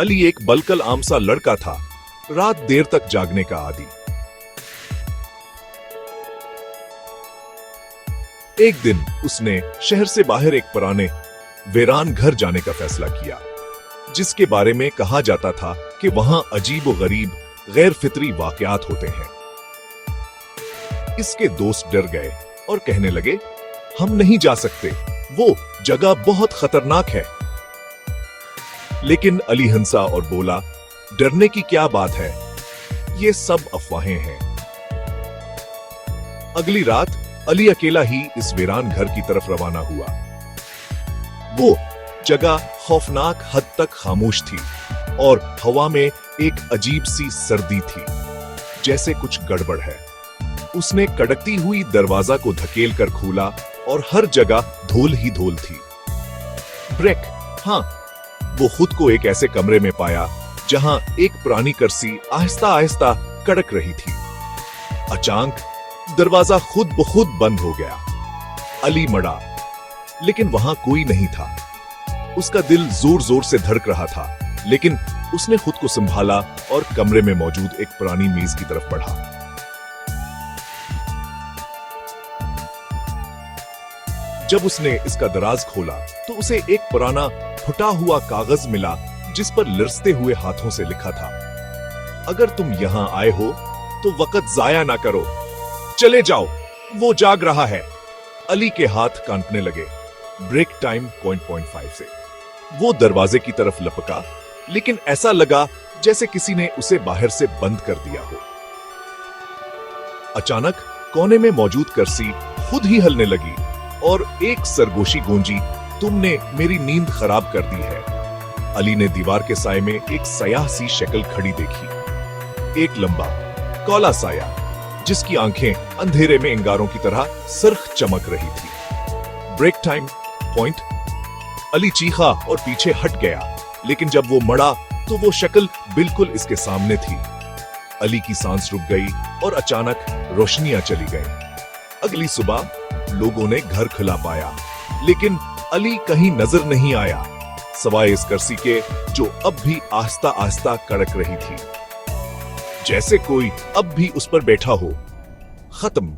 अली एक बलकल आम सा लड़का था, रात देर तक जागने का आदी। एक दिन उसने शहर से बाहर एक पुराने वीरान घर जाने का फैसला किया, जिसके बारे में कहा जाता था कि वहां अजीब व गरीब गैर फितरी वाकयात होते हैं। इसके दोस्त डर गए और कहने लगे, हम नहीं जा सकते, वो जगह बहुत खतरनाक है। लेकिन अली हंसा और बोला, डरने की क्या बात है, ये सब अफवाहें हैं। अगली रात अली अकेला ही इस वीरान घर की तरफ रवाना हुआ। वो जगह खौफनाक हद तक खामोश थी और हवा में एक अजीब सी सर्दी थी, जैसे कुछ गड़बड़ है। उसने कड़कती हुई दरवाजा को धकेल कर खोला और हर जगह धूल ही धूल थी। ब्रेक, हाँ, वो खुद को एक ऐसे कमरे में पाया जहां एक पुरानी कुर्सी आहिस्ता आहिस्ता कड़क रही थी। अचानक दरवाजा खुद ब खुद बंद हो गया। अली मड़ा, लेकिन वहां कोई नहीं था। उसका दिल जोर जोर से धड़क रहा था, लेकिन उसने खुद को संभाला और कमरे में मौजूद एक पुरानी मेज की तरफ बढ़ा। जब उसने इसका दराज खोला तो उसे एक पुराना फटा हुआ कागज मिला, जिस पर लरसते हुए हाथों से लिखा था, अगर तुम यहां आए हो तो वक्त जाया ना करो, चले जाओ, वो जाग रहा है। अली के हाथ कांपने लगे। ब्रेक टाइम .5 से वो दरवाजे की तरफ लपका, लेकिन ऐसा लगा जैसे किसी ने उसे बाहर से बंद कर दिया हो। अचानक कोने में मौजूद कुर्सी खुद ही हिलने लगी और एक सरगोशी गूंजी, तुमने मेरी नींद खराब कर दी है। अली ने दीवार के साए में एक सयाह सी शक्ल खड़ी देखी, एक लंबा काला साया जिसकी आंखें अंधेरे में अंगारों की तरह सुर्ख चमक रही थी। Break time point. अली चीखा और पीछे हट गया, लेकिन जब वो मड़ा तो वो शक्ल बिल्कुल इसके सामने थी। अली की सांस रुक गई और अचानक रोशनियां चली गई। अगली सुबह लोगों ने घर खुला पाया, लेकिन अली कहीं नजर नहीं आया, सवाए इस कुर्सी के जो अब भी आहिस्ता आहिस्ता कड़क रही थी, जैसे कोई अब भी उस पर बैठा हो। खत्म।